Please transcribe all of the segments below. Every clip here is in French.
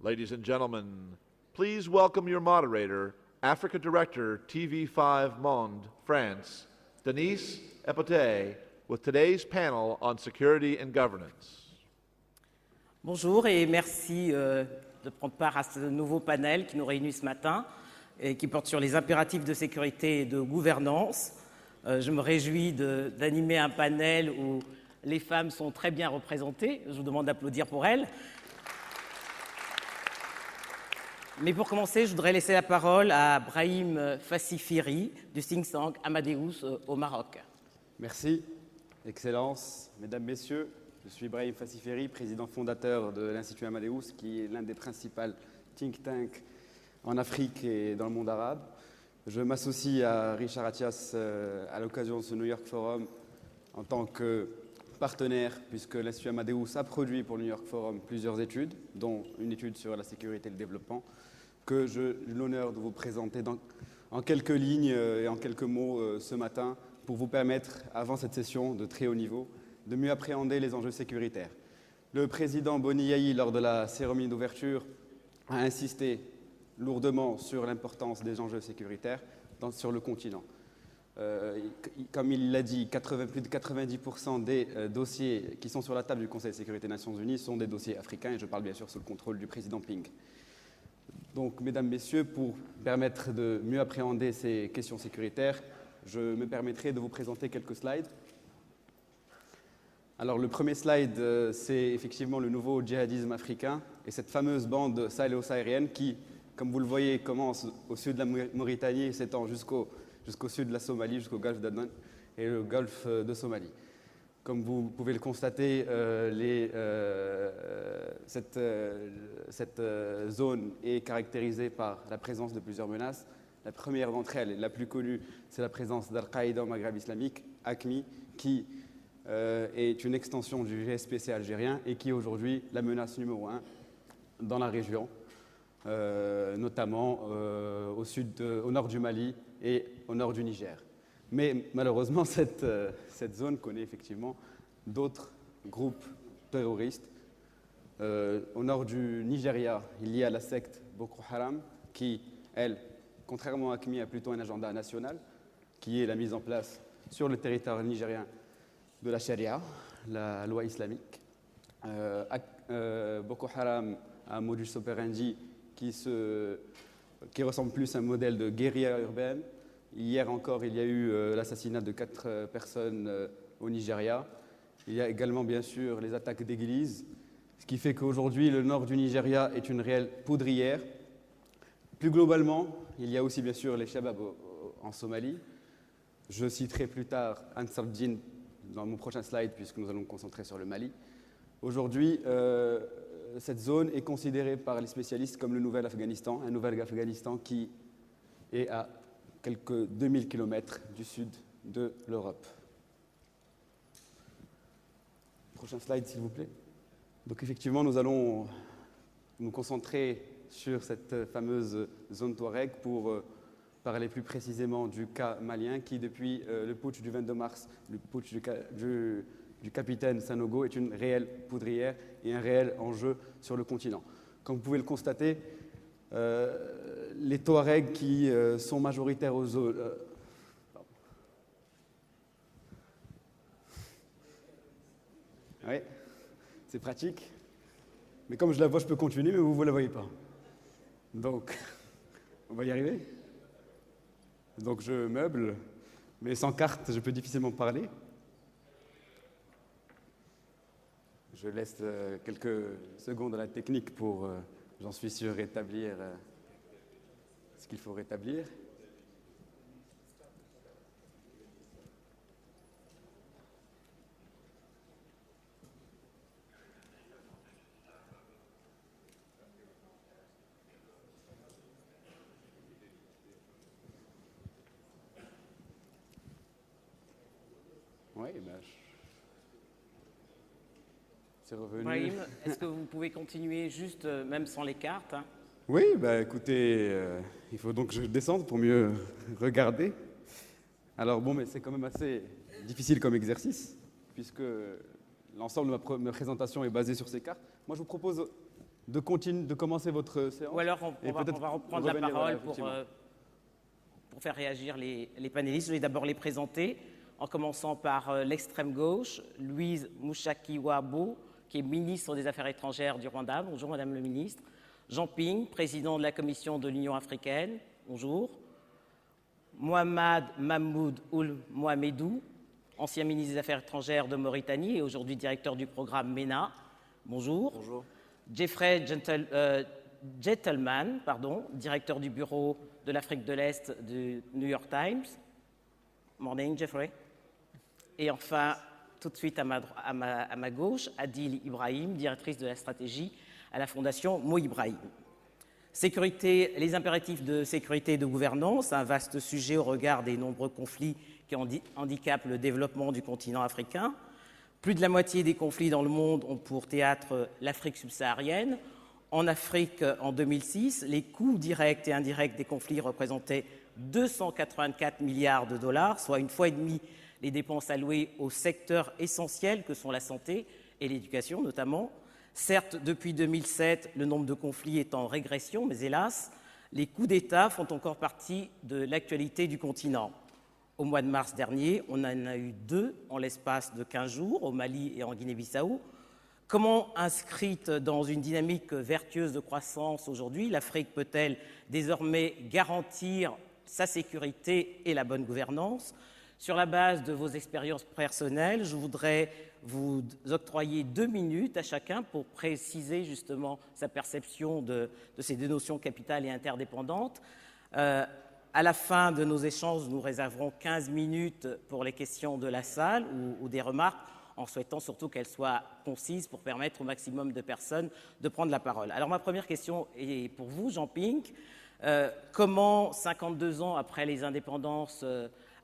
Ladies and gentlemen, please welcome your moderator, Africa Director, TV5 Monde, France, Denise Epote, with today's panel on security and governance. Bonjour et merci de prendre part à ce nouveau panel qui nous réunit ce matin et qui porte sur les impératifs de sécurité et de gouvernance. Je me réjouis d'animer un panel où les femmes sont très bien représentées. Je vous demande d'applaudir pour elles. Mais pour commencer, je voudrais laisser la parole à Brahim Fassifiri du think tank Amadeus au Maroc. Merci, Excellence, Mesdames, Messieurs. Je suis Brahim Fassifiri, président fondateur de l'Institut Amadeus, qui est l'un des principaux think tanks en Afrique et dans le monde arabe. Je m'associe à Richard Attias à l'occasion de ce New York Forum en tant que partenaire, puisque l'Institut Amadeus a produit pour le New York Forum plusieurs études, dont une étude sur la sécurité et le développement, que j'ai l'honneur de vous présenter en quelques lignes et en quelques mots ce matin, pour vous permettre, avant cette session de très haut niveau, de mieux appréhender les enjeux sécuritaires. Le président Boni Yayi, lors de la cérémonie d'ouverture, a insisté lourdement sur l'importance des enjeux sécuritaires sur le continent. Comme il l'a dit, plus de 90% des dossiers qui sont sur la table du Conseil de sécurité des Nations Unies sont des dossiers africains, et je parle bien sûr sous le contrôle du président Ping. Donc, Mesdames, Messieurs, pour permettre de mieux appréhender ces questions sécuritaires, je me permettrai de vous présenter quelques slides. Alors, le premier slide, c'est effectivement le nouveau djihadisme africain et cette fameuse bande sahélo-saharienne qui, comme vous le voyez, commence au sud de la Mauritanie et s'étend jusqu'au sud de la Somalie, jusqu'au golfe d'Aden et le golfe de Somalie. Comme vous pouvez le constater, cette zone est caractérisée par la présence de plusieurs menaces. La première d'entre elles, la plus connue, c'est la présence d'Al-Qaïda au Maghreb islamique, AQMI, qui est une extension du GSPC algérien et qui est aujourd'hui la menace numéro 1 dans la région, notamment au nord du Mali et au nord du Niger. Mais malheureusement, cette zone connaît effectivement d'autres groupes terroristes. Au nord du Nigeria, il y a la secte Boko Haram qui, elle, contrairement à AQMI, a plutôt un agenda national, qui est la mise en place sur le territoire nigérien de la charia, la loi islamique. Boko Haram a un modus operandi qui ressemble plus à un modèle de guérilla urbaine. Hier encore, il y a eu l'assassinat de 4 personnes au Nigeria. Il y a également, bien sûr, les attaques d'églises, ce qui fait qu'aujourd'hui, le nord du Nigeria est une réelle poudrière. Plus globalement, il y a aussi, bien sûr, les Shabab en Somalie. Je citerai plus tard Ansar Dine dans mon prochain slide, puisque nous allons nous concentrer sur le Mali. Aujourd'hui, cette zone est considérée par les spécialistes comme le nouvel Afghanistan, un nouvel Afghanistan qui est à quelques 2000 km du sud de l'Europe. Prochain slide, s'il vous plaît. Donc effectivement, nous allons nous concentrer sur cette fameuse zone Touareg pour parler plus précisément du cas malien qui, depuis le putsch du 22 mars, le putsch du capitaine Sanogo, est une réelle poudrière et un réel enjeu sur le continent. Comme vous pouvez le constater, les Touaregs qui sont majoritaires aux zones... Oui, c'est pratique. Mais comme je la vois, je peux continuer, mais vous ne la voyez pas. Donc, on va y arriver. Donc, je meuble, mais sans carte, je peux difficilement parler. Je laisse quelques secondes à la technique pour, j'en suis sûr, rétablir ce qu'il faut rétablir. Oui, c'est revenu. Brahim, est-ce que vous pouvez continuer juste, même sans les cartes, hein? Oui, écoutez, il faut donc que je descende pour mieux regarder. Alors bon, mais c'est quand même assez difficile comme exercice, puisque l'ensemble de ma présentation est basé sur ces cartes. Moi, je vous propose de commencer votre séance. Ou alors on Et va peut-être reprendre la revenir, parole voilà, pour faire réagir les panélistes. Je vais d'abord les présenter, en commençant par l'extrême gauche, Louise Mushakiwabo, qui est ministre des Affaires étrangères du Rwanda. Bonjour Madame le ministre. Jean Ping, président de la Commission de l'Union africaine. Bonjour. Mohamed Mahmoud Ould Mohamedou, ancien ministre des Affaires étrangères de Mauritanie et aujourd'hui directeur du programme MENA. Bonjour. Bonjour. Jeffrey Gentleman, directeur du bureau de l'Afrique de l'Est du New York Times. Morning, Jeffrey. Et enfin, tout de suite à ma gauche, Adil Ibrahim, directrice de la stratégie à la Fondation Mo Ibrahim. Sécurité, les impératifs de sécurité et de gouvernance, un vaste sujet au regard des nombreux conflits qui handicapent le développement du continent africain. Plus de la moitié des conflits dans le monde ont pour théâtre l'Afrique subsaharienne. En Afrique, en 2006, les coûts directs et indirects des conflits représentaient 284 milliards de dollars, soit une fois et demie les dépenses allouées aux secteurs essentiels que sont la santé et l'éducation notamment. Certes, depuis 2007, le nombre de conflits est en régression, mais hélas, les coups d'État font encore partie de l'actualité du continent. Au mois de mars dernier, on en a eu 2 en l'espace de 15 jours, au Mali et en Guinée-Bissau. Comment, inscrite dans une dynamique vertueuse de croissance aujourd'hui, l'Afrique peut-elle désormais garantir sa sécurité et la bonne gouvernance? Sur la base de vos expériences personnelles, je voudrais vous octroyer 2 minutes à chacun pour préciser justement sa perception de ces 2 notions capitales et interdépendantes. À la fin de nos échanges, nous réserverons 15 minutes pour les questions de la salle ou des remarques, en souhaitant surtout qu'elles soient concises pour permettre au maximum de personnes de prendre la parole. Alors ma première question est pour vous, Jean Ping. Comment, 52 ans après les indépendances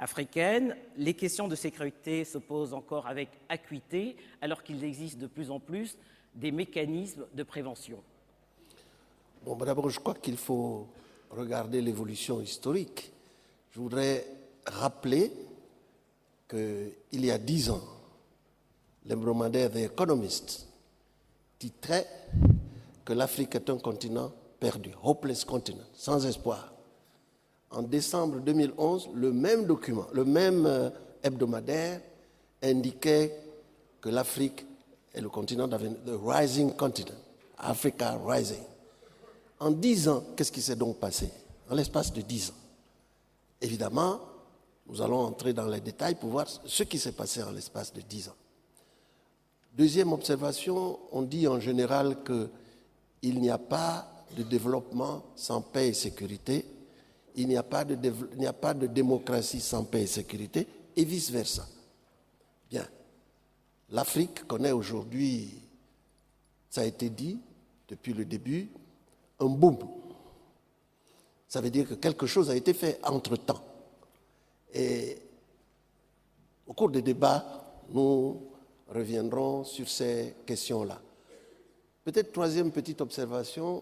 africaines, les questions de sécurité se posent encore avec acuité, alors qu'il existe de plus en plus des mécanismes de prévention? Bon, d'abord, je crois qu'il faut regarder l'évolution historique. Je voudrais rappeler qu'il y a 10 ans, l'hebdomadaire The Economist titrait que l'Afrique est un continent perdu, hopeless continent, sans espoir. En décembre 2011, le même document, le même hebdomadaire indiquait que l'Afrique est le continent d'avenir, the rising continent, Africa rising. En 10 ans, qu'est-ce qui s'est donc passé? En l'espace de 10 ans. Évidemment, nous allons entrer dans les détails pour voir ce qui s'est passé en l'espace de 10 ans. Deuxième observation, on dit en général qu'il n'y a pas de développement sans paix et sécurité, il n'y a pas de démocratie sans paix et sécurité, et vice-versa. Bien, l'Afrique connaît aujourd'hui, ça a été dit depuis le début, un boom. Ça veut dire que quelque chose a été fait entre-temps. Et au cours des débats, nous reviendrons sur ces questions-là. Peut-être troisième petite observation,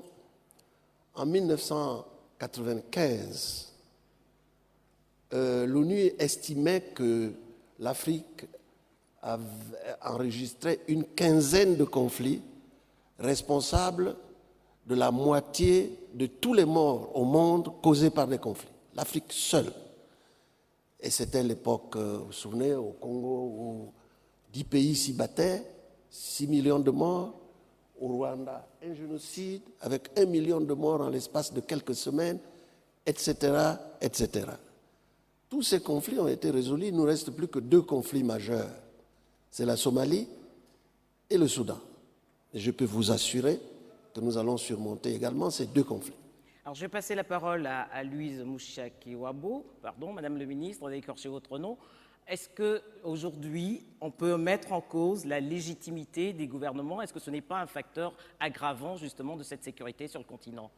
en 1995, l'ONU estimait que l'Afrique avait enregistré une quinzaine de conflits responsables de la moitié de tous les morts au monde causés par des conflits. L'Afrique seule. Et c'était l'époque, vous vous souvenez, au Congo, où 10 pays s'y battaient, 6 millions de morts. Au Rwanda, un génocide avec 1 million de morts en l'espace de quelques semaines, etc., etc. Tous ces conflits ont été résolus. Il ne nous reste plus que 2 conflits majeurs. C'est la Somalie et le Soudan. Et je peux vous assurer que nous allons surmonter également ces 2 conflits. Alors, je vais passer la parole à Louise Mushakiwabo. Pardon, Madame le ministre, on a écorché votre nom. Est-ce qu'aujourd'hui, on peut mettre en cause la légitimité des gouvernements? Est-ce que ce n'est pas un facteur aggravant, justement, de cette sécurité sur le continent?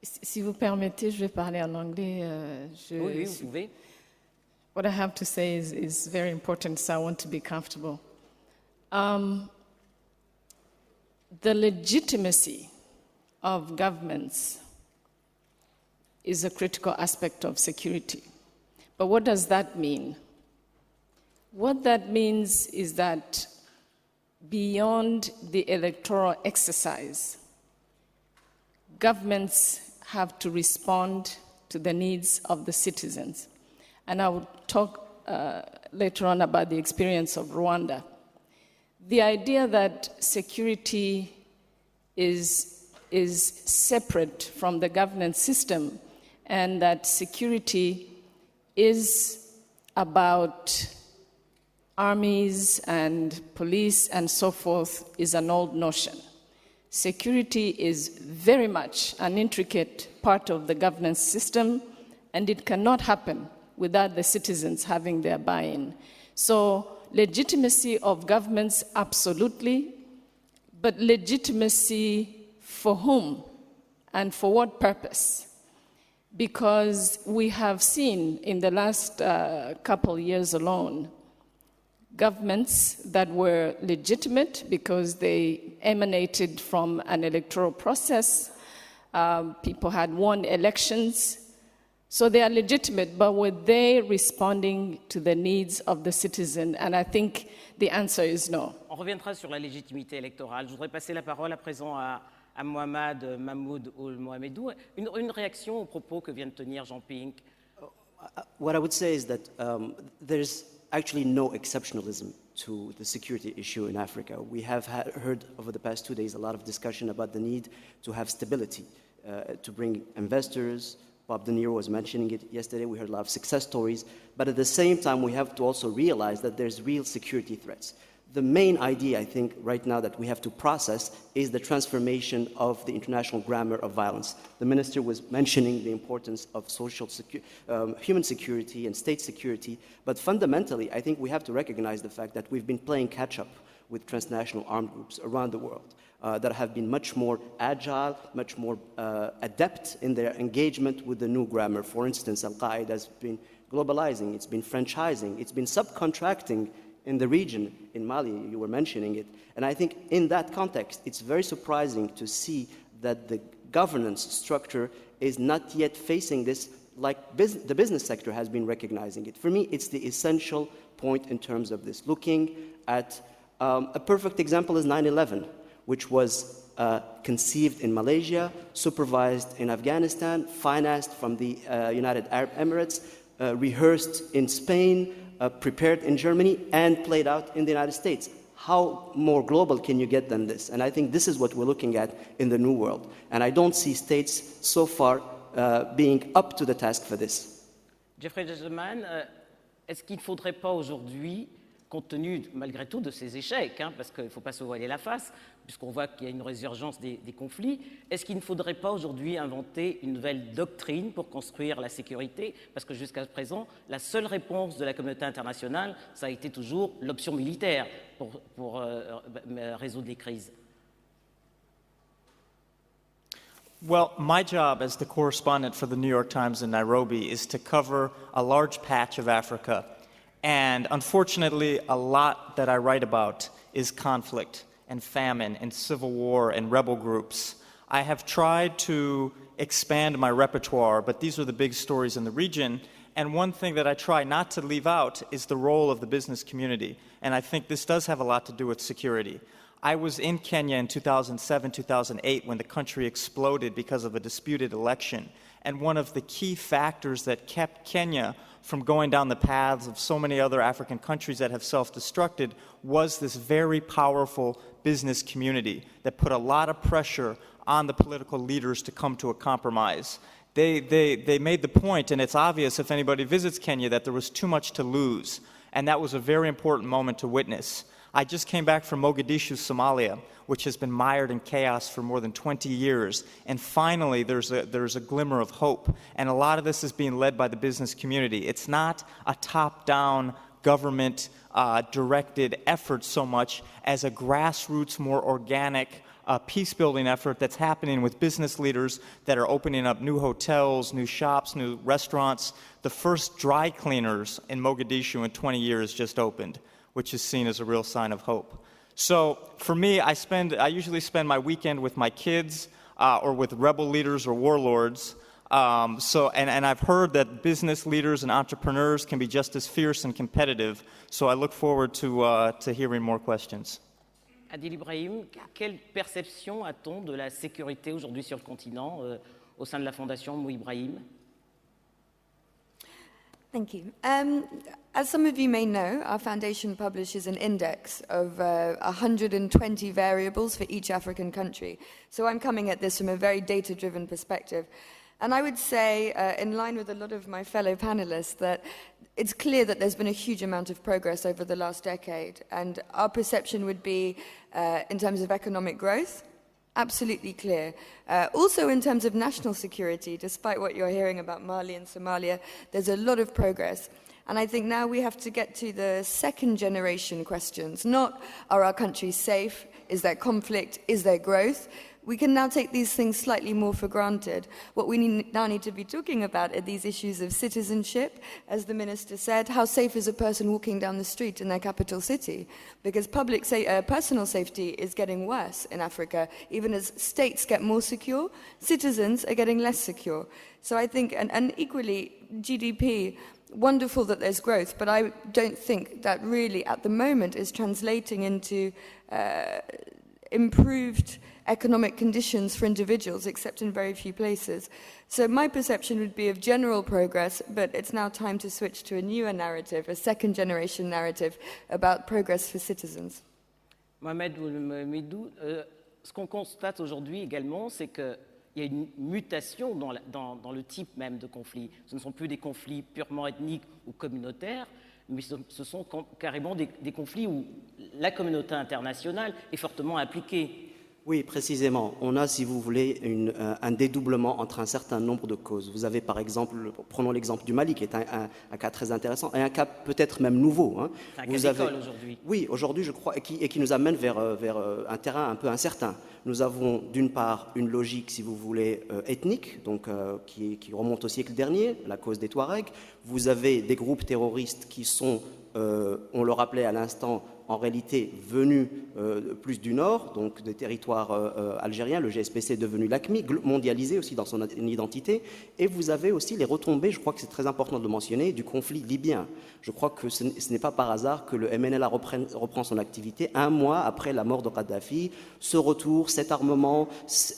Si vous permettez, je vais parler en anglais. Oui, vous pouvez. What I have to say is very important, so I want to be comfortable. The legitimacy of governments is a critical aspect of security. But what does that mean? What that means is that beyond the electoral exercise, governments have to respond to the needs of the citizens. And I will talk later on about the experience of Rwanda. The idea that security is separate from the governance system and that security is about armies and police and so forth is an old notion. Security is very much an intricate part of the governance system, and it cannot happen without the citizens having their buy-in. So legitimacy of governments, absolutely, but legitimacy for whom and for what purpose? Because we have seen in the last couple years alone, governments that were legitimate because they emanated from an electoral process. People had won elections. So they are legitimate, but were they responding to the needs of the citizen? And I think the answer is no. On reviendra sur la légitimité électorale. Je voudrais passer la parole à présent à Mohamed Mahmoud Ould Mohamedou. Une réaction aux propos que vient de tenir Jean Ping. What I would say is that there's actually no exceptionalism to the security issue in Africa. We have heard over the past 2 days a lot of discussion about the need to have stability, to bring investors. Bob De Niro was mentioning it yesterday. We heard a lot of success stories. But at the same time, we have to also realize that there's real security threats. The main idea, I think, right now that we have to process is the transformation of the international grammar of violence. The minister was mentioning the importance of human security and state security, but fundamentally, I think we have to recognize the fact that we've been playing catch-up with transnational armed groups around the world that have been much more agile, much more adept in their engagement with the new grammar. For instance, Al-Qaeda has been globalizing, it's been franchising, it's been subcontracting in the region. In Mali, you were mentioning it. And I think in that context, it's very surprising to see that the governance structure is not yet facing this like the business sector has been recognizing it. For me, it's the essential point in terms of this. Looking at a perfect example is 9/11, which was conceived in Malaysia, supervised in Afghanistan, financed from the United Arab Emirates, rehearsed in Spain, prepared in Germany, and played out in the United States. How more global can you get than this? And I think this is what we're looking at in the new world. And I don't see states so far being up to the task for this. Jeffrey Gentleman, est-ce qu'il ne faudrait pas aujourd'hui, compte tenu malgré tout de ces échecs, parce qu'il ne faut pas se voiler la face, puisqu'on voit qu'il y a une résurgence des conflits, est-ce qu'il ne faudrait pas aujourd'hui inventer une nouvelle doctrine pour construire la sécurité? Parce que jusqu'à présent, la seule réponse de la communauté internationale, ça a été toujours l'option militaire pour résoudre les crises. Well, my job as the correspondent for the New York Times in Nairobi is to cover a large patch of Africa. And unfortunately, a lot that I write about is conflict and famine and civil war and rebel groups. I have tried to expand my repertoire, but these are the big stories in the region. And one thing that I try not to leave out is the role of the business community. And I think this does have a lot to do with security. I was in Kenya in 2007, 2008 when the country exploded because of a disputed election. And one of the key factors that kept Kenya from going down the paths of so many other African countries that have self-destructed was this very powerful business community that put a lot of pressure on the political leaders to come to a compromise. They made the point, and it's obvious if anybody visits Kenya, that there was too much to lose. And that was a very important moment to witness. I just came back from Mogadishu, Somalia, which has been mired in chaos for more than 20 years. And finally, there's a glimmer of hope. And a lot of this is being led by the business community. It's not a top-down government directed effort so much as a grassroots, more organic peace-building effort that's happening with business leaders that are opening up new hotels, new shops, new restaurants. The first dry cleaners in Mogadishu in 20 years just opened, which is seen as a real sign of hope. So for me, I usually spend my weekend with my kids or with rebel leaders or warlords. And I've heard that business leaders and entrepreneurs can be just as fierce and competitive. So I look forward to hearing more questions. Adil Ibrahim, quelle perception a-t-on de la sécurité aujourd'hui sur le continent au sein de la Fondation Mou Ibrahim? Thank you. As some of you may know, our foundation publishes an index of 120 variables for each African country. So I'm coming at this from a very data-driven perspective. And I would say, in line with a lot of my fellow panelists, that it's clear that there's been a huge amount of progress over the last decade. And our perception would be, in terms of economic growth, absolutely clear. Also in terms of national security, despite what you're hearing about Mali and Somalia, there's a lot of progress. And I think now we have to get to the second generation questions, not are our countries safe, is there conflict, is there growth? We can now take these things slightly more for granted. What we now need to be talking about are these issues of citizenship, as the minister said, how safe is a person walking down the street in their capital city? Because personal safety is getting worse in Africa. Even as states get more secure, citizens are getting less secure. So I think, and equally, GDP, wonderful that there's growth, but I don't think that really at the moment is translating into improved economic conditions for individuals, except in very few places. So my perception would be of general progress, but it's now time to switch to a newer narrative, a second generation narrative about progress for citizens. Mohamed Oulimidou, ce qu'on constate aujourd'hui également, c'est qu'il y a une mutation dans le type même de conflit. Ce ne sont plus des conflits purement ethniques ou communautaires, mais ce sont carrément des conflits où la communauté internationale est fortement impliquée. Oui, précisément. On a, si vous voulez, un dédoublement entre un certain nombre de causes. Vous avez, par exemple, prenons l'exemple du Mali, qui est un cas très intéressant, et un cas peut-être même nouveau. Hein. C'est un cas d'école aujourd'hui. Oui, aujourd'hui, je crois, et qui nous amène vers un terrain un peu incertain. Nous avons, d'une part, une logique, si vous voulez, ethnique, donc qui remonte au siècle dernier, la cause des Touaregs. Vous avez des groupes terroristes qui sont, on le rappelait à l'instant, en réalité venus plus du nord, donc des territoires algériens. Le GSPC est devenu l'AQMI, mondialisé aussi dans son identité. Et vous avez aussi les retombées, je crois que c'est très important de le mentionner, du conflit libyen. Je crois que ce n'est pas par hasard que le MNLA reprend son activité un mois après la mort de Kadhafi. Ce retour, cet armement,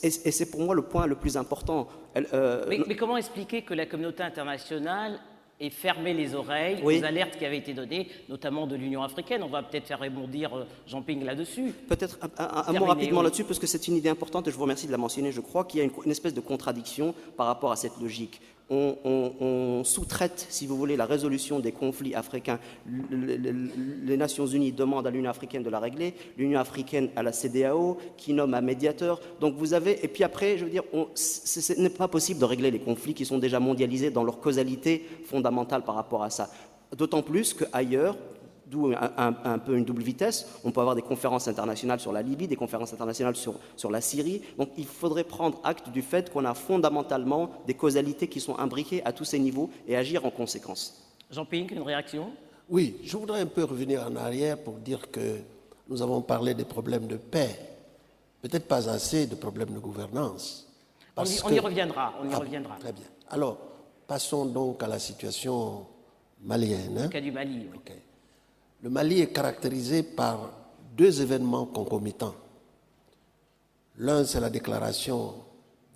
et c'est pour moi le point le plus important. Mais comment expliquer que la communauté internationale et fermer les oreilles aux alertes qui avaient été données, notamment de l'Union africaine? On va peut-être faire rebondir Jean-Ping là-dessus. Peut-être un mot rapidement là-dessus, parce que c'est une idée importante et je vous remercie de la mentionner. Je crois qu'il y a une espèce de contradiction par rapport à cette logique. On sous-traite, si vous voulez, la résolution des conflits africains. Les Nations Unies demandent à l'Union africaine de la régler, l'Union africaine à la CEDEAO, qui nomme un médiateur. Donc vous avez, et puis après, je veux dire, ce n'est pas possible de régler les conflits qui sont déjà mondialisés dans leur causalité fondamentale par rapport à ça. D'autant plus qu'ailleurs, d'où un peu une double vitesse. On peut avoir des conférences internationales sur la Libye, des conférences internationales sur la Syrie. Donc il faudrait prendre acte du fait qu'on a fondamentalement des causalités qui sont imbriquées à tous ces niveaux et agir en conséquence. Jean-Ping, une réaction? Oui, je voudrais un peu revenir en arrière pour dire que nous avons parlé des problèmes de paix, peut-être pas assez de problèmes de gouvernance. On y reviendra, Très bien. Alors, passons donc à la situation malienne. Le cas du Mali, oui. Okay. Le Mali est caractérisé par deux événements concomitants. L'un, c'est la déclaration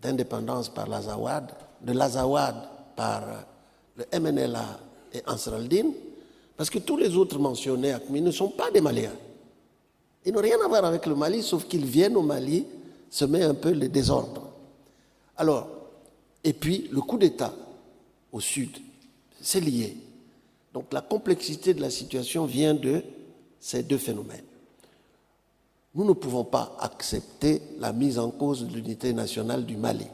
d'indépendance par l'Azawad, de l'Azawad par le MNLA et Ansar al-Din, parce que tous les autres mentionnés AQMI ne sont pas des Maliens. Ils n'ont rien à voir avec le Mali, sauf qu'ils viennent au Mali semer un peu le désordre. Alors, et puis le coup d'État au sud, c'est lié. Donc la complexité de la situation vient de ces deux phénomènes. Nous ne pouvons pas accepter la mise en cause de l'unité nationale du Mali,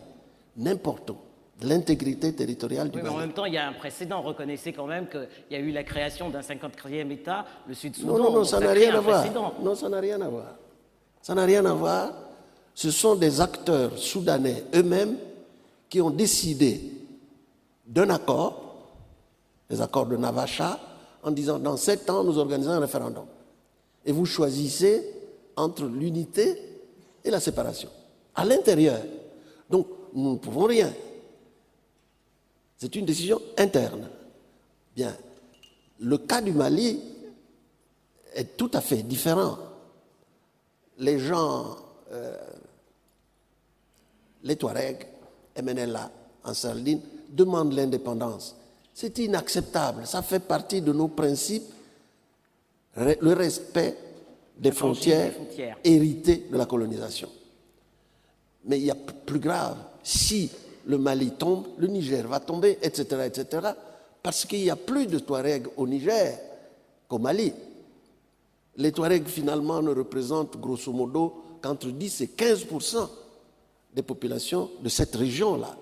n'importe où, de l'intégrité territoriale du Mali. Mais en même temps, il y a un précédent. Reconnaissez quand même qu'il y a eu la création d'un 54e État, le Sud-Soudan. Non, ça n'a rien à voir. Non, ça n'a rien à voir. Ça n'a rien à voir. Ce sont des acteurs soudanais eux-mêmes qui ont décidé d'un accord, les accords de Navacha, en disant dans 7 ans, nous organisons un référendum. Et vous choisissez entre l'unité et la séparation, à l'intérieur. Donc, nous ne pouvons rien. C'est une décision interne. Bien, le cas du Mali est tout à fait différent. les gens, les Touaregs, MNLA, en Sardine, demandent l'indépendance. C'est inacceptable. Ça fait partie de nos principes, le respect des frontières héritées de la colonisation. Mais il y a plus grave. Si le Mali tombe, le Niger va tomber, etc., etc., parce qu'il n'y a plus de Touaregs au Niger qu'au Mali. Les Touaregs, finalement, ne représentent grosso modo qu'entre 10 et 15% des populations de cette région-là.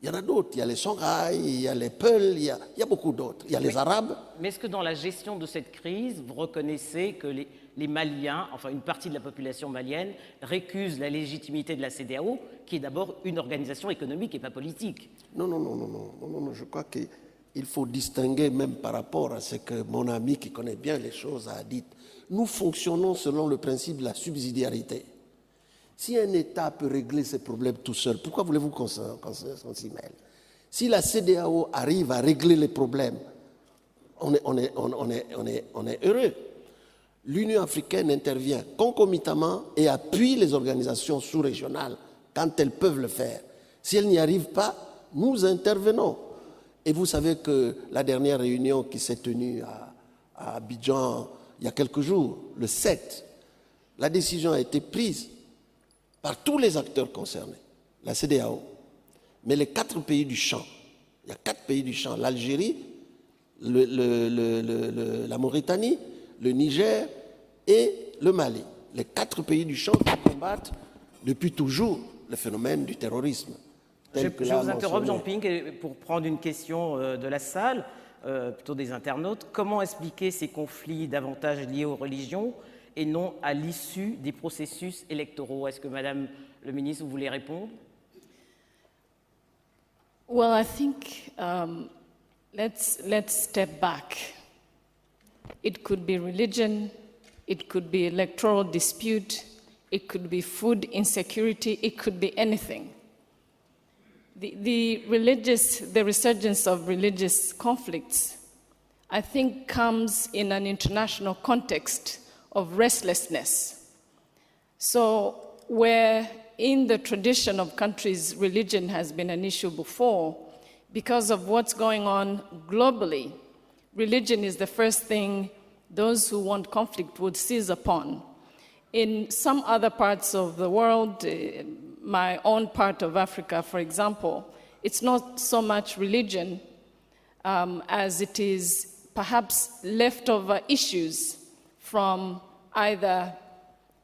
Il y en a d'autres. Il y a les Songhai, il y a les Peuls, il y a beaucoup d'autres. Il y a les Arabes. Mais est-ce que dans la gestion de cette crise, vous reconnaissez que les Maliens, enfin une partie de la population malienne, récuse la légitimité de la CEDEAO, qui est d'abord une organisation économique et pas politique? Non. Je crois qu'il faut distinguer même par rapport à ce que mon ami qui connaît bien les choses a dit. Nous fonctionnons selon le principe de la subsidiarité. Si un État peut régler ses problèmes tout seul, pourquoi voulez-vous qu'on s'y mêle? Si la CEDEAO arrive à régler les problèmes, on est heureux. L'Union africaine intervient concomitamment et appuie les organisations sous-régionales quand elles peuvent le faire. Si elles n'y arrivent pas, nous intervenons. Et vous savez que la dernière réunion qui s'est tenue à Abidjan il y a quelques jours, le 7, la décision a été prise par tous les acteurs concernés, la CEDEAO, mais les 4 pays du champ. Il y a 4 pays du champ, l'Algérie, la Mauritanie, le Niger et le Mali. Les 4 pays du champ qui combattent depuis toujours le phénomène du terrorisme. Je vous interromps, Jean-Ping, pour prendre une question de la salle, plutôt des internautes. Comment expliquer ces conflits davantage liés aux religions et non à l'issue des processus électoraux? Est-ce que, Madame le ministre, vous voulez répondre? Well, I think let's step back. It could be religion, it could be electoral dispute, it could be food insecurity, it could be anything. The resurgence of religious conflicts, I think, comes in an international context of restlessness. So where in the tradition of countries religion has been an issue before, because of what's going on globally, religion is the first thing those who want conflict would seize upon. In some other parts of the world, my own part of Africa, for example, it's not so much religion as it is perhaps leftover issues from either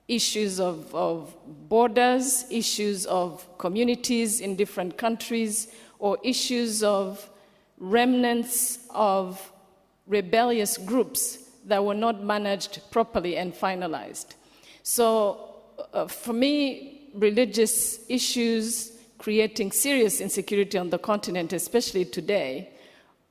issues of borders, issues of communities in different countries, or issues of remnants of rebellious groups that were not managed properly and finalized. So for me, religious issues creating serious insecurity on the continent, especially today,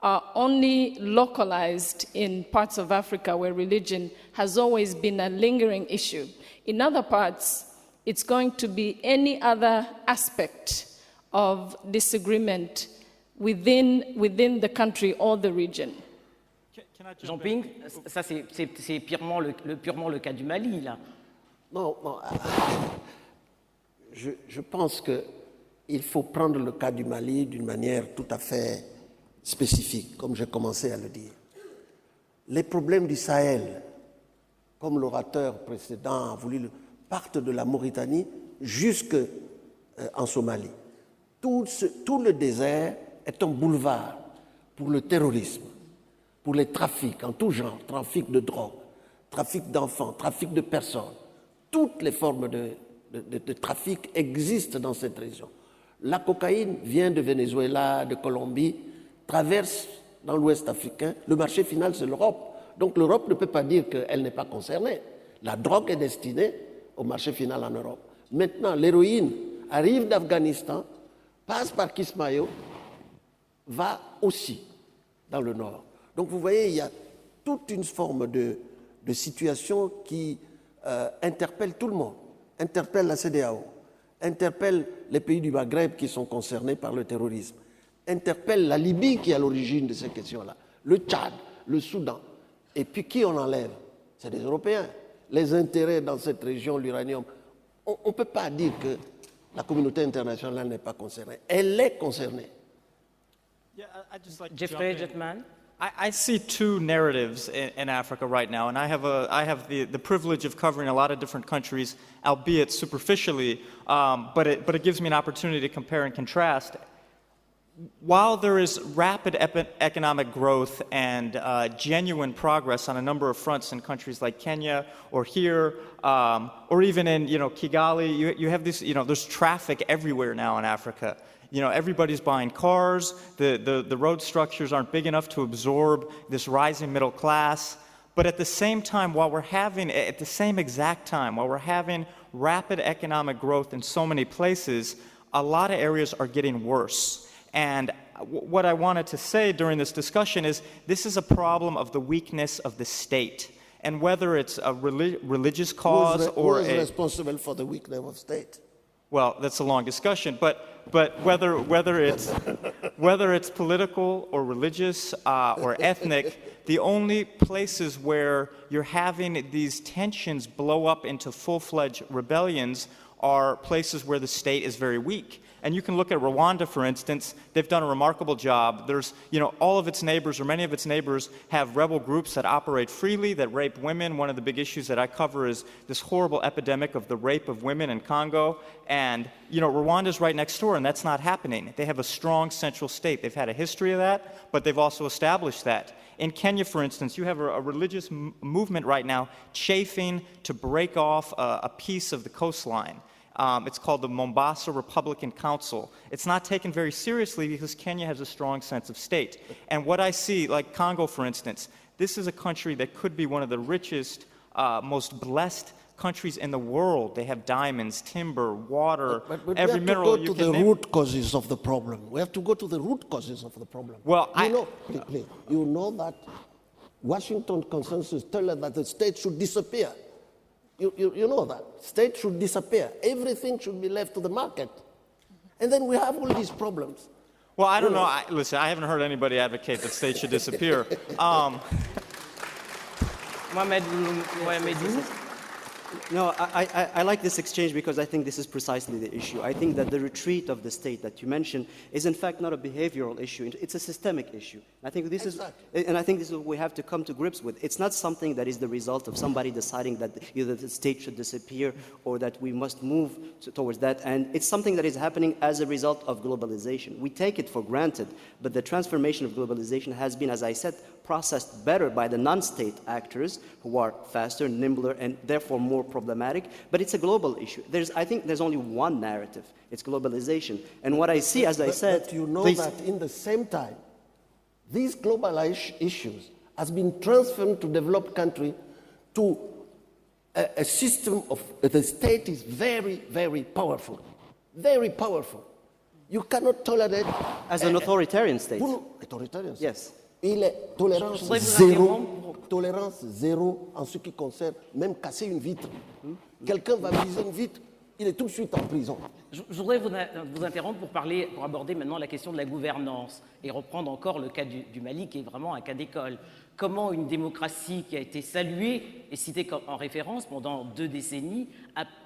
are only localized in parts of Africa where religion has always been a lingering issue. In other parts, it's going to be any other aspect of disagreement within the country or the region. Jean-Ping, ça c'est purement le cas du Mali, là. Non. Je pense qu'il faut prendre le cas du Mali d'une manière tout à fait spécifique, comme j'ai commencé à le dire. Les problèmes du Sahel, comme l'orateur précédent a voulu, partent de la Mauritanie jusqu'en Somalie. Tout le désert est un boulevard pour le terrorisme, pour les trafics en tout genre, trafic de drogue, trafic d'enfants, trafic de personnes. Toutes les formes de trafic existent dans cette région. La cocaïne vient de Venezuela, de Colombie, traverse dans l'Ouest africain. Le marché final, c'est l'Europe. Donc l'Europe ne peut pas dire qu'elle n'est pas concernée. La drogue est destinée au marché final en Europe. Maintenant, l'héroïne arrive d'Afghanistan, passe par Kismayo, va aussi dans le nord. Donc vous voyez, il y a toute une forme de situation qui interpelle tout le monde, interpelle la CEDEAO, interpelle les pays du Maghreb qui sont concernés par le terrorisme, interpelle la Libye qui est à l'origine de ces questions-là, le Tchad, le Soudan. Et puis qui on enlève? C'est des Européens. les intérêts dans cette région, l'uranium. On ne peut pas dire que la communauté internationale n'est pas concernée. Elle est concernée. Yeah, I'd just like to Jeffrey jump in. Jetman. I see two narratives in Africa right now, and I have the privilege of covering a lot of different countries, albeit superficially, but it gives me an opportunity to compare and contrast. While there is rapid economic growth and genuine progress on a number of fronts in countries like Kenya or here, or even in Kigali, you have this, there's traffic everywhere now in Africa. Everybody's buying cars, the road structures aren't big enough to absorb this rising middle class. But at the same time, while we're having rapid economic growth in so many places, a lot of areas are getting worse. And what I wanted to say during this discussion is this is a problem of the weakness of the state. And whether it's a religious cause who is responsible for the weakness of state? Well, that's a long discussion, but whether it's political or religious or ethnic, the only places where you're having these tensions blow up into full-fledged rebellions are places where the state is very weak. And you can look at Rwanda, for instance. They've done a remarkable job. There's, all of its neighbors, or many of its neighbors, have rebel groups that operate freely, that rape women. One of the big issues that I cover is this horrible epidemic of the rape of women in Congo. And, Rwanda's right next door, and that's not happening. They have a strong central state. They've had a history of that, but they've also established that. In Kenya, for instance, you have a religious movement right now chafing to break off a piece of the coastline. It's called the Mombasa Republican Council. It's not taken very seriously because Kenya has a strong sense of state. And what I see, like Congo, for instance, this is a country that could be one of the richest, most blessed countries in the world. They have diamonds, timber, water, every mineral you can name. We have to go to the root causes of the problem. We have to go to the root causes of the problem. Well, you know that Washington consensus tells us that the state should disappear. You know that. State should disappear. Everything should be left to the market. And then we have all these problems. Well, I don't know. Listen, I haven't heard anybody advocate that states should disappear. Mohamedou. No, I like this exchange because I think this is precisely the issue. I think that the retreat of the state that you mentioned is in fact not a behavioral issue. It's a systemic issue. I think this is what we have to come to grips with. It's not something that is the result of somebody deciding that either the state should disappear or that we must move towards that. And it's something that is happening as a result of globalization. We take it for granted, but the transformation of globalization has been, as I said, processed better by the non-state actors who are faster, nimbler, and therefore more problematic. But it's a global issue. I think there's only one narrative. It's globalization. And what I see, as I said... But you know that in the same time, these global issues has been transferred to developed country to a system of... The state is very, very powerful. Very powerful. You cannot tolerate... As an authoritarian state. Authoritarian state. Yes. Il est tolérance zéro en ce qui concerne même casser une vitre. Quelqu'un va briser une vitre, il est tout de suite en prison. Je voudrais vous interrompre pour aborder maintenant la question de la gouvernance et reprendre encore le cas du Mali qui est vraiment un cas d'école. Comment une démocratie qui a été saluée et citée en référence pendant 2 décennies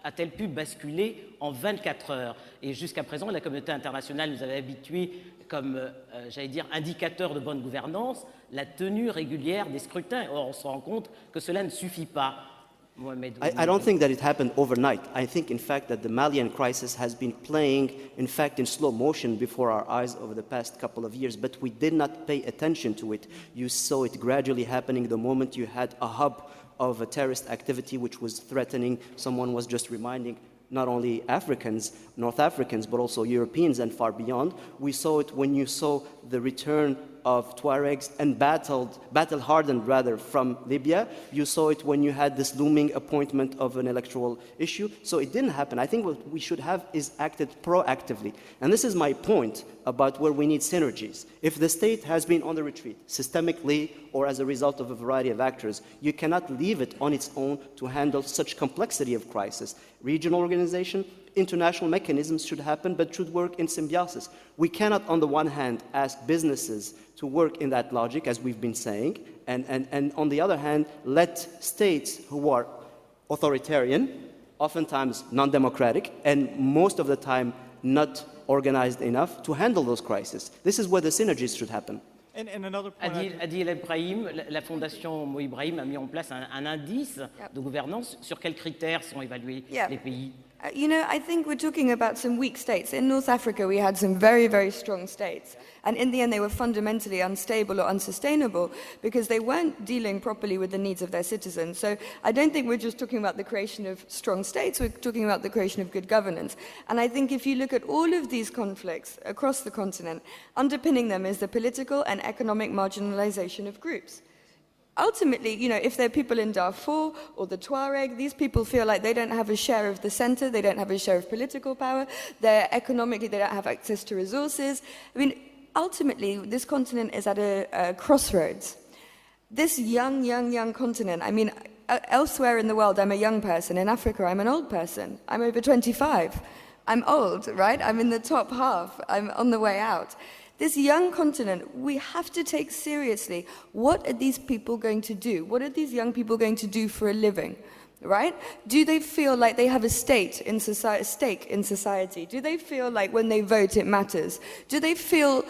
a-t-elle pu basculer en 24 heures? Et jusqu'à présent, la communauté internationale nous avait habitués comme, j'allais dire, indicateur de bonne gouvernance, la tenue régulière des scrutins. Or, on se rend compte que cela ne suffit pas. I don't think that it happened overnight. I think, in fact, that the Malian crisis has been playing, in fact, in slow motion before our eyes over the past couple of years, but we did not pay attention to it. You saw it gradually happening the moment you had a hub of a terrorist activity which was threatening. Someone was just reminding not only Africans, North Africans, but also Europeans and far beyond. We saw it when you saw the return of Tuaregs and battle-hardened rather from Libya. You saw it when you had this looming appointment of an electoral issue. So it didn't happen. I think what we should have is acted proactively. And this is my point about where we need synergies. If the state has been on the retreat, systemically or as a result of a variety of actors, you cannot leave it on its own to handle such complexity of crisis. Regional organization, international mechanisms should happen, but should work in symbiosis. We cannot, on the one hand, ask businesses to work in that logic, as we've been saying, and on the other hand, let states who are authoritarian, oftentimes non-democratic, and most of the time not organized enough to handle those crises. This is where the synergies should happen. And another point. Adil Ibrahim, la fondation Mo Ibrahim a mis en place un indice de gouvernance. Sur quels critères sont évalués les pays? You know, I think we're talking about some weak states. In North Africa, we had some very, very strong states. And in the end, they were fundamentally unstable or unsustainable because they weren't dealing properly with the needs of their citizens. So I don't think we're just talking about the creation of strong states, we're talking about the creation of good governance. And I think if you look at all of these conflicts across the continent, underpinning them is the political and economic marginalization of groups. Ultimately, you know, if there are people in Darfur or the Tuareg, these people feel like they don't have a share of the center, they don't have a share of political power, economically they don't have access to resources. I mean, ultimately, this continent is at a crossroads. This young continent, I mean, elsewhere in the world, I'm a young person. In Africa, I'm an old person. I'm over 25. I'm old, right? I'm in the top half. I'm on the way out. This young continent, we have to take seriously, what are these people going to do? What are these young people going to do for a living, right? Do they feel like they have a stake in society? Do they feel like when they vote it matters? Do they feel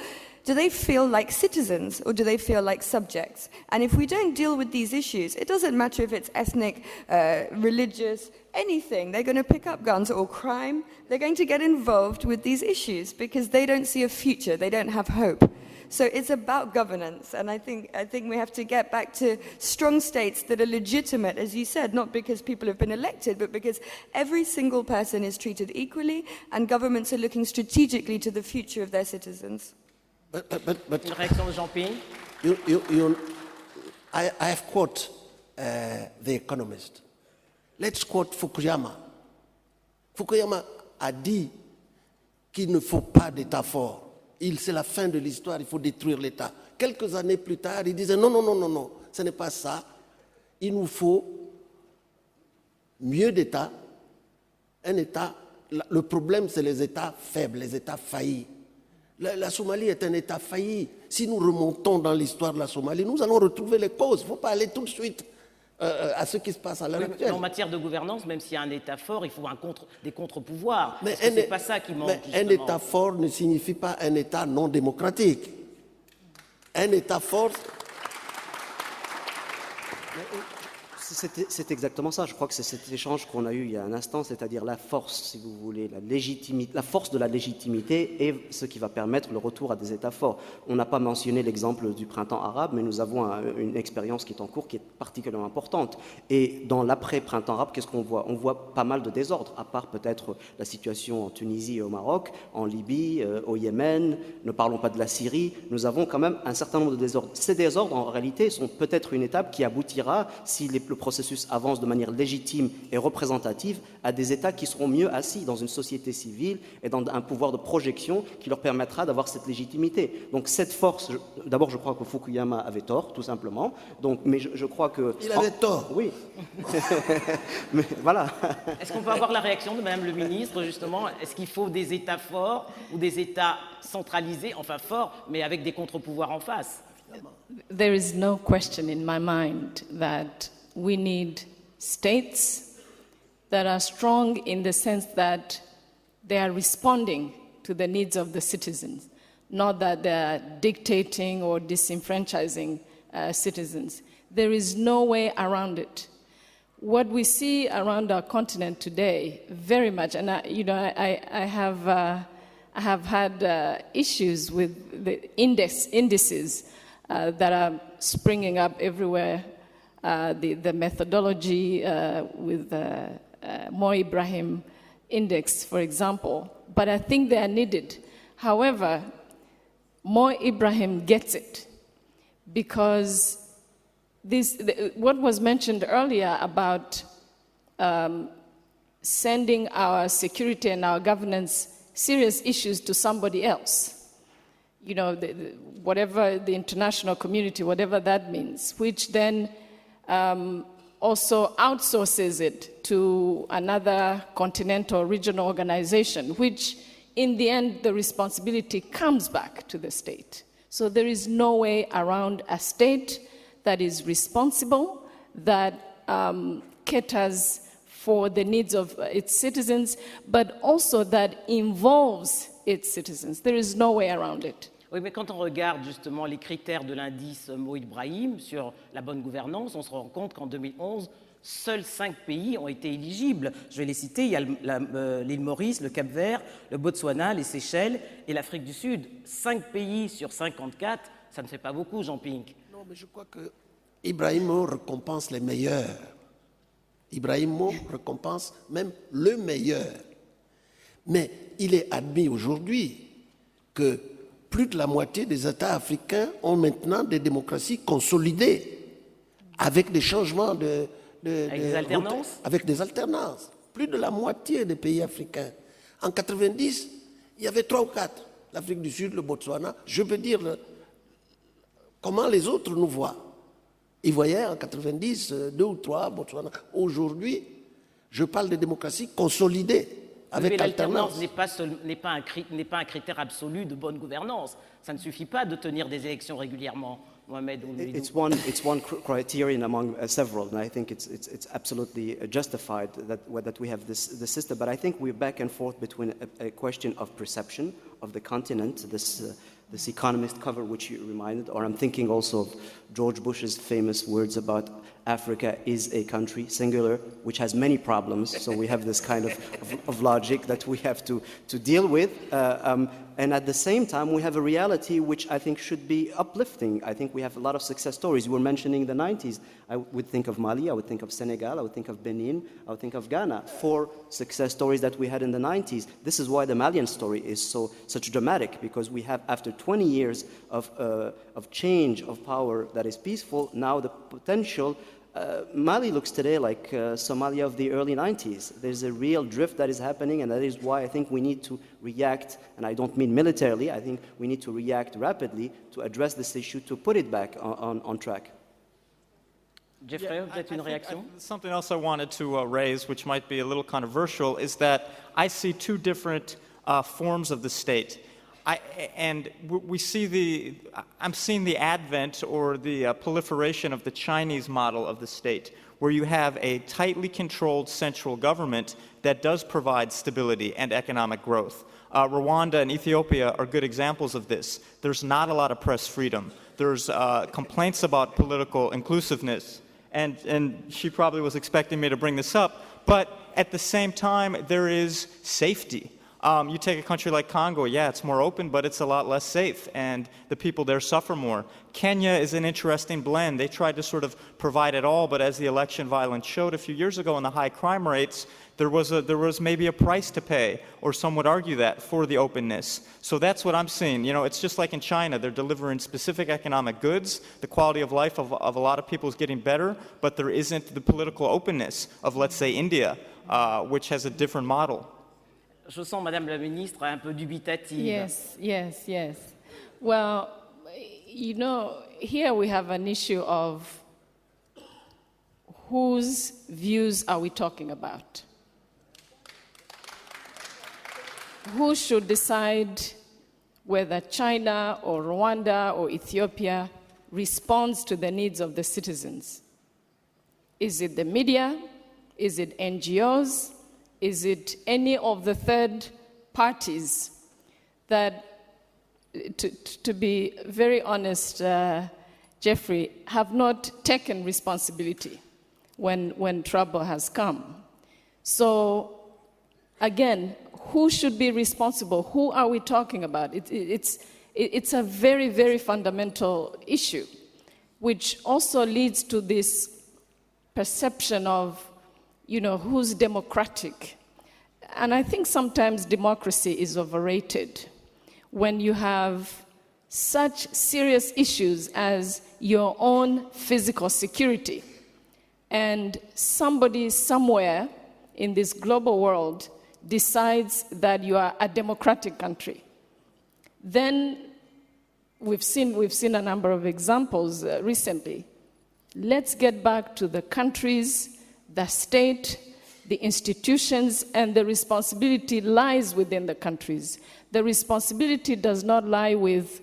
like citizens or do they feel like subjects? And if we don't deal with these issues, it doesn't matter if it's ethnic, religious, anything. They're going to pick up guns or crime. They're going to get involved with these issues because they don't see a future. They don't have hope. So it's about governance. And I think we have to get back to strong states that are legitimate, as you said, not because people have been elected, but because every single person is treated equally and governments are looking strategically to the future of their citizens. But Une réaction de Jean-Ping. I have quote The Economist. Let's quote Fukuyama. Fukuyama a dit qu'il ne faut pas d'État fort. C'est la fin de l'histoire, il faut détruire l'État. Quelques années plus tard, il disait non, ce n'est pas ça. Il nous faut mieux d'État. Un État, le problème c'est les États faibles, les États faillis. La Somalie est un État failli. Si nous remontons dans l'histoire de la Somalie, nous allons retrouver les causes. Il ne faut pas aller tout de suite à ce qui se passe à l'heure actuelle. En matière de gouvernance, même s'il y a un État fort, il faut des contre-pouvoirs. Mais ce n'est pas ça qui manque. Mais un État fort ne signifie pas un État non démocratique. Un État fort... C'est exactement ça. Je crois que c'est cet échange qu'on a eu il y a un instant, c'est-à-dire la force, si vous voulez, la force de la légitimité est ce qui va permettre le retour à des États forts. On n'a pas mentionné l'exemple du printemps arabe, mais nous avons une expérience qui est en cours qui est particulièrement importante. Et dans l'après-printemps arabe, qu'est-ce qu'on voit? On voit pas mal de désordres, à part peut-être la situation en Tunisie et au Maroc, en Libye, au Yémen, ne parlons pas de la Syrie. Nous avons quand même un certain nombre de désordres. Ces désordres, en réalité, sont peut-être une étape qui aboutira, si le processus avance de manière légitime et représentative, à des États qui seront mieux assis dans une société civile et dans un pouvoir de projection qui leur permettra d'avoir cette légitimité. Donc cette force, d'abord je crois que Fukuyama avait tort, tout simplement. Donc, mais je crois que... Il avait tort. Oui. Mais voilà. Est-ce qu'on peut avoir la réaction de Madame le ministre, justement? Est-ce qu'il faut des États forts ou des États centralisés, enfin forts, mais avec des contre-pouvoirs en face? There is no question in my mind that we need states that are strong in the sense that they are responding to the needs of the citizens, not that they are dictating or disenfranchising citizens. There is no way around it. What we see around our continent today, very much, and I have had issues with the indices that are springing up everywhere. The methodology with the Mo Ibrahim Index, for example, but I think they are needed. However, Mo Ibrahim gets it because what was mentioned earlier about sending our security and our governance serious issues to somebody else. You know, whatever the international community, whatever that means, which then also outsources it to another continental regional organization, which in the end the responsibility comes back to the state. So there is no way around a state that is responsible, that caters for the needs of its citizens, but also that involves its citizens. There is no way around it. Oui, mais quand on regarde justement les critères de l'indice Moïd-Brahim sur la bonne gouvernance, on se rend compte qu'en 2011, seuls 5 pays ont été éligibles. Je vais les citer, il y a l'île Maurice, le Cap-Vert, le Botswana, les Seychelles et l'Afrique du Sud. 5 pays sur 54, ça ne fait pas beaucoup, Jean Pink. Non, mais je crois que Ibrahimo récompense les meilleurs. Ibrahimo récompense même le meilleur. Mais il est admis aujourd'hui que plus de la moitié des États africains ont maintenant des démocraties consolidées, avec des changements avec des alternances. Avec des alternances. Plus de la moitié des pays africains. En 90, il y avait 3 ou 4. L'Afrique du Sud, le Botswana. Je peux dire comment les autres nous voient. Ils voyaient en 90 2 ou 3, Botswana. Aujourd'hui, je parle de démocratie consolidée, avec alternance. L'alternance n'est pas un critère absolu de bonne gouvernance. Ça ne suffit pas de tenir des élections régulièrement. Mohamed Oulimidou. It's one criterion among several, and I think it's absolutely justified that we have this system. But I think we're back and forth between a question of perception of the continent, this Economist cover which you reminded, or I'm thinking also of George Bush's famous words about Africa is a country, singular, which has many problems. So we have this kind of logic that we have to deal with. And at the same time, we have a reality which I think should be uplifting. I think we have a lot of success stories. You were mentioning the 90s. I would think of Mali, I would think of Senegal, I would think of Benin, I would think of Ghana. 4 success stories that we had in the 90s. This is why the Malian story is such dramatic, because we have, after 20 years of change of power that is peaceful, now the potential. Mali looks today like Somalia of the early 90s. There's a real drift that is happening, and that is why I think we need to react, and I don't mean militarily, I think we need to react rapidly to address this issue, to put it back on track. Jeffrey, peut-être une réaction? Something else I wanted to raise, which might be a little controversial, is that I see 2 different forms of the state. I'm seeing the advent or the proliferation of the Chinese model of the state, where you have a tightly controlled central government that does provide stability and economic growth. Rwanda and Ethiopia are good examples of this. There's not a lot of press freedom. There's complaints about political inclusiveness, and she probably was expecting me to bring this up, but at the same time, there is safety. You take a country like Congo, yeah, it's more open, but it's a lot less safe, and the people there suffer more. Kenya is an interesting blend. They tried to sort of provide it all, but as the election violence showed a few years ago in the high crime rates, there was maybe a price to pay, or some would argue that, for the openness. So that's what I'm seeing. You know, it's just like in China. They're delivering specific economic goods. The quality of life of a lot of people is getting better, but there isn't the political openness of, let's say, India, which has a different model. Je sens Madame la Ministre un peu dubitative. Yes. Well, you know, here we have an issue of whose views are we talking about? Who should decide whether China or Rwanda or Ethiopia responds to the needs of the citizens? Is it the media? Is it NGOs? Is it any of the third parties that, to be very honest, Jeffrey, have not taken responsibility when trouble has come? So, again, who should be responsible? Who are we talking about? It's a very, very fundamental issue, which also leads to this perception of, you know, who's democratic. And I think sometimes democracy is overrated when you have such serious issues as your own physical security. And somebody somewhere in this global world decides that you are a democratic country. Then we've seen a number of examples recently. Let's get back to the countries, the state, the institutions, and the responsibility lies within the countries. The responsibility does not lie with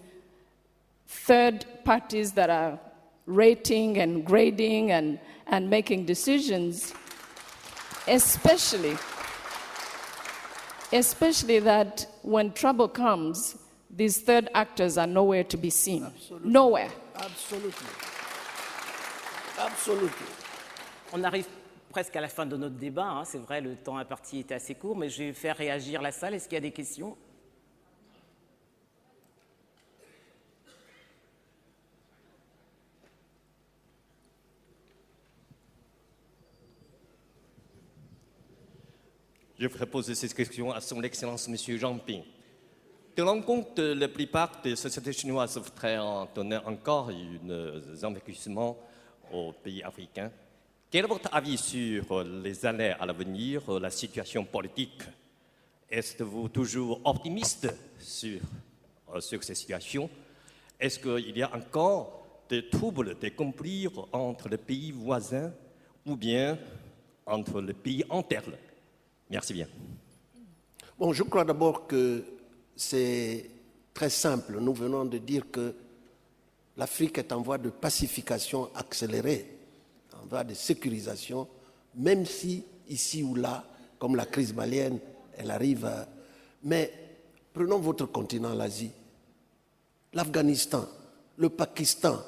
third parties that are rating and grading and making decisions. especially that when trouble comes, these third actors are nowhere to be seen. Absolutely. Nowhere. Absolutely. Absolutely. On arrive presque à la fin de notre débat, hein. C'est vrai, le temps imparti était assez court, mais je vais faire réagir la salle. Est-ce qu'il y a des questions? Je voudrais poser cette question à son Excellence M. Jinping. Tenant compte que la plupart des sociétés chinoises voudraient en donner encore un investissement aux pays africains, quel est votre avis sur les années à l'avenir, la situation politique? Êtes-vous toujours optimiste sur cette situation? Est-ce qu'il y a encore des troubles, des conflits entre les pays voisins ou bien entre les pays internes? Merci bien. Bon, je crois d'abord que c'est très simple. Nous venons de dire que l'Afrique est en voie de pacification accélérée, en voie de sécurisation, même si ici ou là, comme la crise malienne, elle arrive. Mais prenons votre continent, l'Asie. L'Afghanistan, le Pakistan,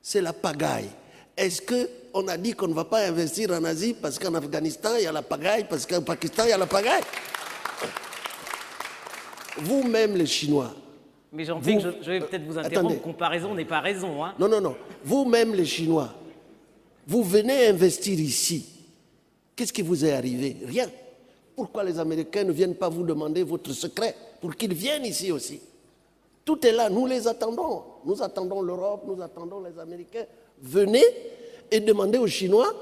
c'est la pagaille. Est-ce qu'on a dit qu'on ne va pas investir en Asie parce qu'en Afghanistan, il y a la pagaille, parce qu'au Pakistan, il y a la pagaille? Vous-même, les Chinois. Mais Jean-Pierre, je vais peut-être vous interrompre. Attendez. Comparaison n'est pas raison. Hein. Non. Vous-même, les Chinois, vous venez investir ici. Qu'est-ce qui vous est arrivé? Rien. Pourquoi les Américains ne viennent pas vous demander votre secret pour qu'ils viennent ici aussi? Tout est là, nous les attendons. Nous attendons l'Europe, nous attendons les Américains. Venez et demandez aux Chinois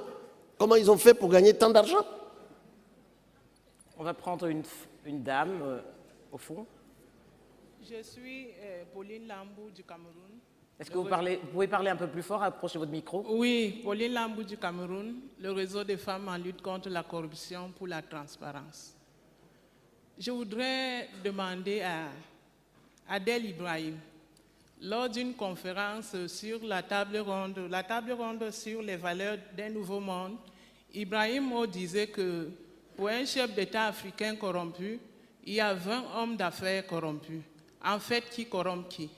comment ils ont fait pour gagner tant d'argent. On va prendre une dame au fond. Je suis Pauline Lambou du Cameroun. Est-ce que vous pouvez parler un peu plus fort, approchez votre micro? Oui, Pauline Lambou du Cameroun, le réseau des femmes en lutte contre la corruption pour la transparence. Je voudrais demander à Adel Ibrahim, lors d'une conférence sur la table ronde sur les valeurs d'un nouveau monde, Ibrahim O disait que pour un chef d'État africain corrompu, il y a 20 hommes d'affaires corrompus. En fait, qui corrompt qui?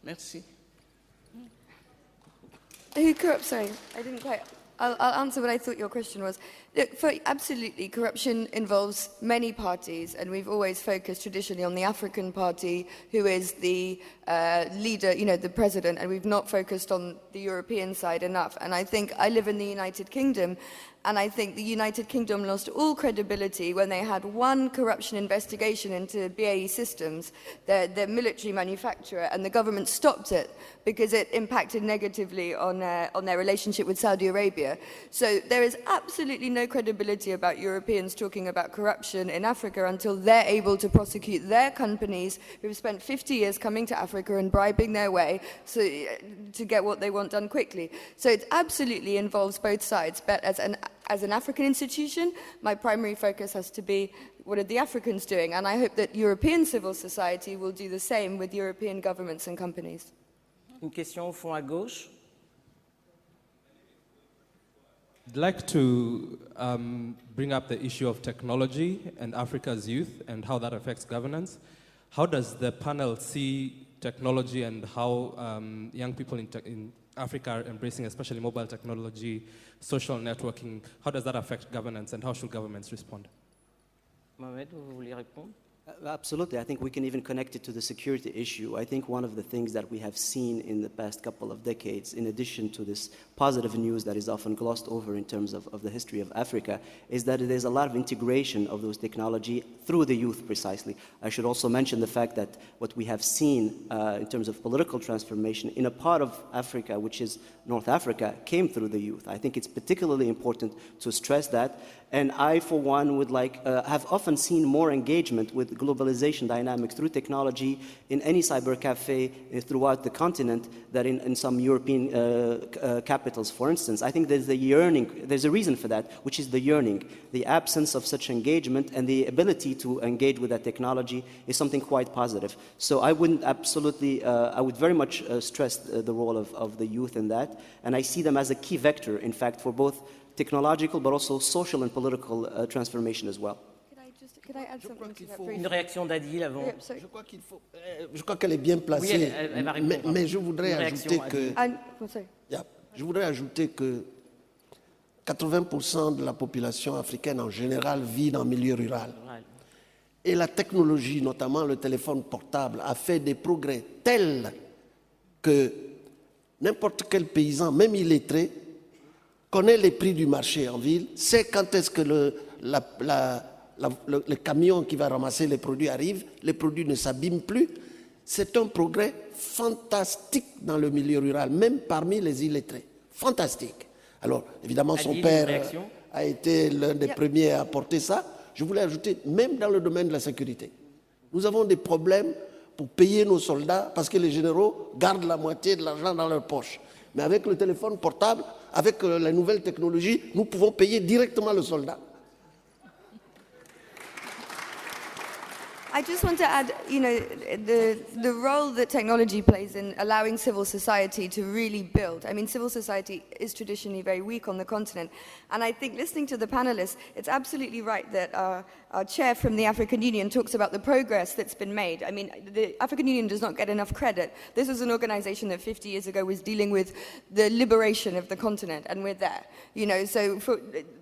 Merci. Who corrupts? Sorry, I didn't quite. I'll answer what I thought your question was. Look, absolutely, corruption involves many parties, and we've always focused traditionally on the African Party, who is the leader, the president, and we've not focused on the European side enough. And I think I live in the United Kingdom, and I think the United Kingdom lost all credibility when they had one corruption investigation into BAE Systems, their military manufacturer, and the government stopped it because it impacted negatively on their relationship with Saudi Arabia. So there is absolutely no credibility about Europeans talking about corruption in Africa until they're able to prosecute their companies who've spent 50 years coming to Africa and bribing their way to get what they want done quickly. So it absolutely involves both sides, but as an African institution, my primary focus has to be what are the Africans doing, and I hope that European civil society will do the same with European governments and companies. Une question au fond à gauche. I'd like to bring up the issue of technology and Africa's youth and how that affects governance. How does the panel see technology and how young people in Africa are embracing, especially mobile technology, social networking? How does that affect governance, and how should governments respond? Mohamed, vous voulez répondre? Absolutely. I think we can even connect it to the security issue. I think one of the things that we have seen in the past couple of decades, in addition to this positive news that is often glossed over in terms of the history of Africa, is that there's a lot of integration of those technology through the youth precisely. I should also mention the fact that what we have seen in terms of political transformation in a part of Africa, which is North Africa, came through the youth. I think it's particularly important to stress that. And I, for one, would have often seen more engagement with globalization dynamics through technology in any cyber cafe throughout the continent than in some European capitals, for instance. I think there's a yearning, there's a reason for that, which is the yearning. The absence of such engagement and the ability to engage with that technology is something quite positive. So I would very much stress the role of the youth in that. And I see them as a key vector, in fact, for both technological but also social and political transformation as well. Could I add something to that Une briefly? réaction d'Adil avant. Yeah, sorry. Je crois qu'elle est bien placée, Oui, elle va répondre. mais je voudrais Une réaction ajouter à que... Sorry. Je voudrais ajouter que 80% de la population africaine en général vit dans le milieu rural. Et la technologie, notamment le téléphone portable, a fait des progrès tels que n'importe quel paysan, même illettré, connaît les prix du marché en ville, sait quand est-ce que le camion qui va ramasser les produits arrive, les produits ne s'abîment plus. C'est un progrès fantastique dans le milieu rural, même parmi les illettrés. Fantastique. Alors, évidemment, son père a été l'un des premiers à apporter ça. Je voulais ajouter, même dans le domaine de la sécurité, nous avons des problèmes pour payer nos soldats parce que les généraux gardent la moitié de l'argent dans leur poche. Mais avec le téléphone portable, avec la nouvelle technologie, nous pouvons payer directement le soldat. I just want to add, the role that technology plays in allowing civil society to really build. I mean, civil society is traditionally very weak on the continent. And I think listening to the panelists, it's absolutely right that our chair from the African Union talks about the progress that's been made. I mean, the African Union does not get enough credit. This was an organization that 50 years ago was dealing with the liberation of the continent, and we're there. So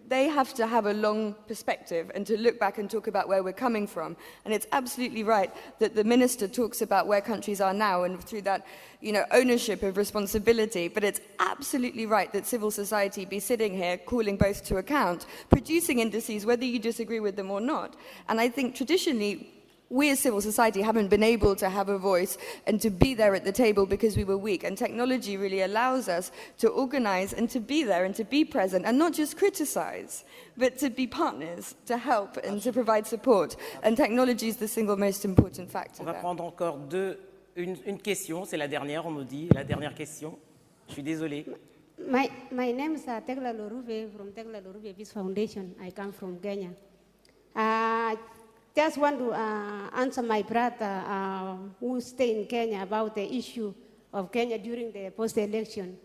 they have to have a long perspective and to look back and talk about where we're coming from. And it's absolutely right that the minister talks about where countries are now and through that, ownership of responsibility. But it's absolutely right that civil society be sitting here calling both to account, producing indices, whether you disagree with them or not. And I think traditionally, we as civil society haven't been able to have a voice and to be there at the table because we were weak. And technology really allows us to organize and to be there and to be present and not just criticize, but to be partners, to help and to provide support. And technology is the single most important factor. On va prendre encore une question, c'est la dernière, on me dit, la dernière question. Je suis désolée. My name is Tegla Loruve from Tegla Loruve Peace Foundation. I come from Kenya. Just want to answer my brother who stay in Kenya about the issue of Kenya during the post-election.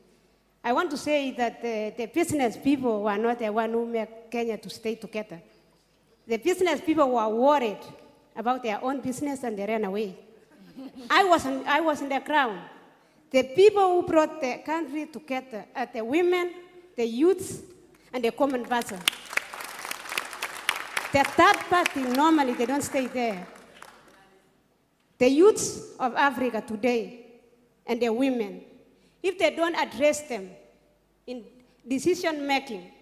I want to say that the business people were not the one who made Kenya to stay together. The business people were worried about their own business and they ran away. I was in the ground. The people who brought the country together are the women, the youths, and the common person. The third party, normally they don't stay there. The youths of Africa today and the women, if they don't address them in decision making,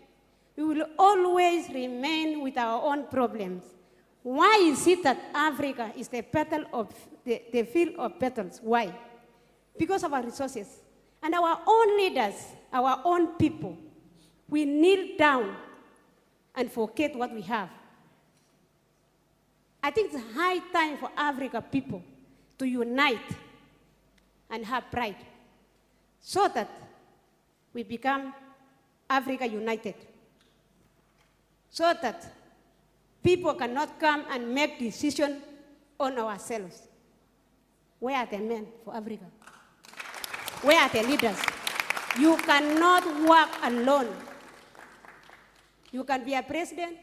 we will always remain with our own problems. Why is it that Africa is the field of battles? Why? Because of our resources. And our own leaders, our own people, we kneel down and forget what we have. I think it's high time for Africa people to unite and have pride so that we become Africa united. So that people cannot come and make decisions on ourselves. Where are the men for Africa? Where are the leaders? You cannot work alone. You can be a president,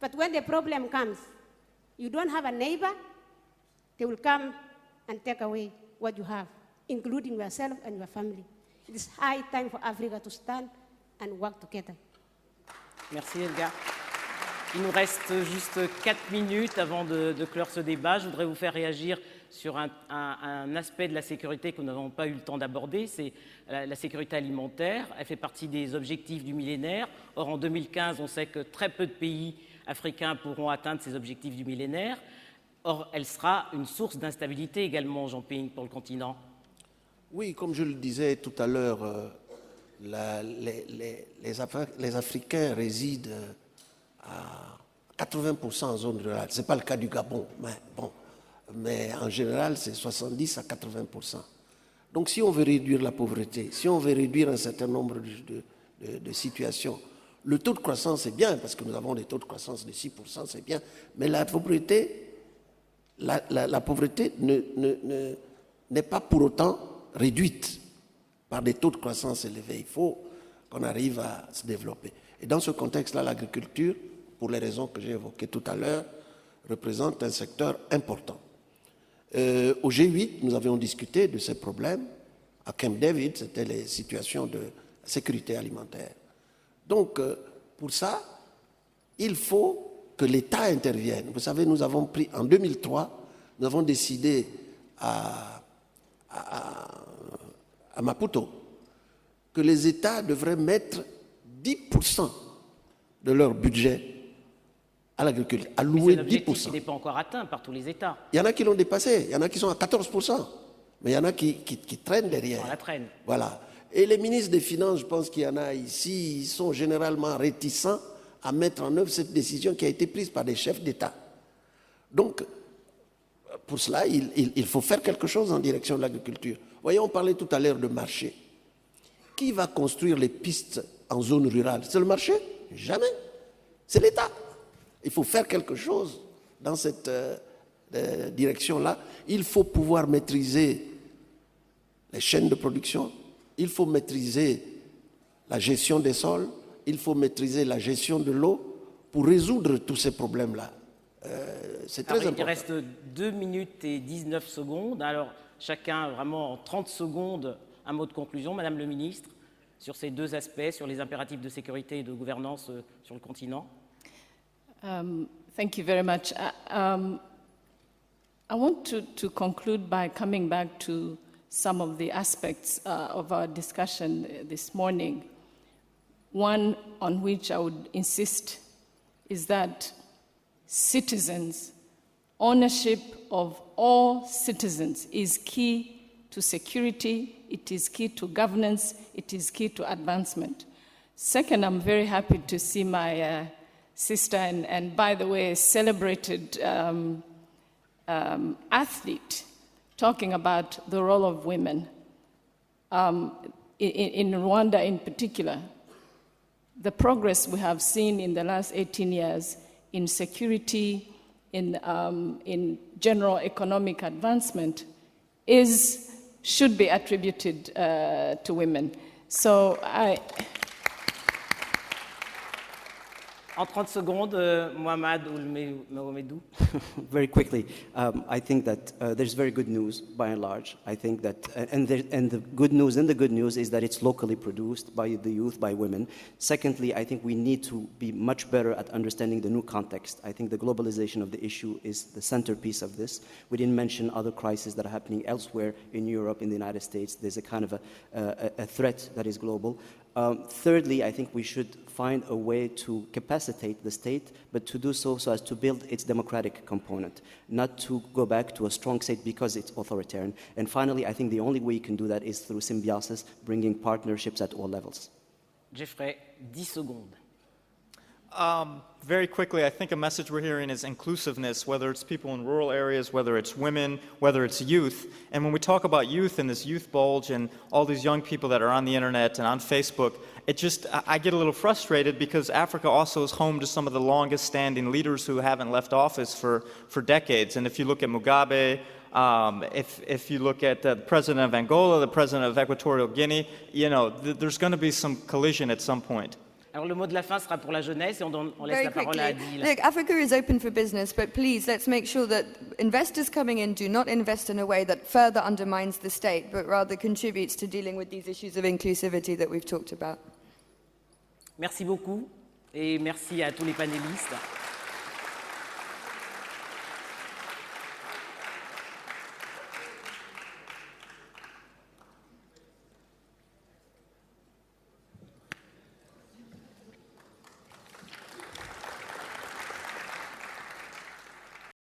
but when the problem comes, you don't have a neighbor, they will come and take away what you have, including yourself and your family. It is high time for Africa to stand and work together. Merci Elga. Il nous reste juste 4 minutes avant de clore ce débat. Je voudrais vous faire réagir sur un aspect de la sécurité que nous n'avons pas eu le temps d'aborder, c'est la sécurité alimentaire. Elle fait partie des objectifs du millénaire. Or, en 2015, on sait que très peu de pays africains pourront atteindre ces objectifs du millénaire. Or, elle sera une source d'instabilité également, Jean-Ping, pour le continent. Oui, comme je le disais tout à l'heure, les Africains résident à 80% en zone rurale. Ce n'est pas le cas du Gabon, mais en général, c'est 70 à 80%. Donc, si on veut réduire la pauvreté, si on veut réduire un certain nombre de situations, le taux de croissance est bien, parce que nous avons des taux de croissance de 6%, c'est bien, mais la pauvreté, la pauvreté n'est pas pour autant réduite par des taux de croissance élevés. Il faut qu'on arrive à se développer. Et dans ce contexte-là, l'agriculture, pour les raisons que j'ai évoquées tout à l'heure, représente un secteur important. Au G8, nous avions discuté de ces problèmes. À Camp David, c'était les situations de sécurité alimentaire. Donc, pour ça, il faut que l'État intervienne. Vous savez, nous avons pris, en 2003, nous avons décidé à Maputo que les États devraient mettre 10% de leur budget à l'agriculture, allouer 10%. C'est un objectif qui n'est pas encore atteint par tous les États. Il y en a qui l'ont dépassé, il y en a qui sont à 14%, mais il y en a qui traînent derrière. On la traîne. Voilà. Et les ministres des Finances, je pense qu'il y en a ici, ils sont généralement réticents à mettre en œuvre cette décision qui a été prise par des chefs d'État. Donc, pour cela, il faut faire quelque chose en direction de l'agriculture. Voyez, on parlait tout à l'heure de marché. Qui va construire les pistes en zone rurale? C'est le marché? Jamais. C'est l'État. Il faut faire quelque chose dans cette direction-là. Il faut pouvoir maîtriser les chaînes de production. Il faut maîtriser la gestion des sols. Il faut maîtriser la gestion de l'eau pour résoudre tous ces problèmes-là. C'est très important. Il reste 2 minutes et 19 secondes. Alors, chacun, vraiment en 30 secondes, un mot de conclusion, Madame le Ministre, sur ces deux aspects, sur les impératifs de sécurité et de gouvernance sur le continent. Thank you very much. I want to conclude by coming back to some of the aspects of our discussion this morning. One on which I would insist is that citizens, ownership of all citizens is key to security, it is key to governance, it is key to advancement. Second, I'm very happy to see my sister and by the way, celebrated athlete talking about the role of women. In Rwanda in particular, the progress we have seen in the last 18 years in security, in general economic advancement, should be attributed to women. So En 30 secondes, Mohamed Oulmedou. Very quickly, I think that there's very good news by and large. I think that, and the good news is that it's locally produced by the youth, by women. Secondly, I think we need to be much better at understanding the new context. I think the globalization of the issue is the centerpiece of this. We didn't mention other crises that are happening elsewhere in Europe, in the United States. There's a kind of a threat that is global. Thirdly, I think we should find a way to capacitate the state, but to do so as to build its democratic component, not to go back to a strong state because it's authoritarian. And finally, I think the only way you can do that is through symbiosis, bringing partnerships at all levels. Jeffrey, 10 secondes. Very quickly, I think a message we're hearing is inclusiveness, whether it's people in rural areas, whether it's women, whether it's youth. And when we talk about youth and this youth bulge and all these young people that are on the internet and on Facebook, I get a little frustrated because Africa also is home to some of the longest standing leaders who haven't left office for decades. And if you look at Mugabe, if you look at the president of Angola, the president of Equatorial Guinea, there's going to be some collision at some point. Alors le mot de la fin sera pour la jeunesse et on laisse la parole à Adil. Look, Africa is open for business, but please let's make sure that investors coming in do not invest in a way that further undermines the state, but rather contributes to dealing with these issues of inclusivity that we've talked about. Merci beaucoup et merci à tous les panélistes.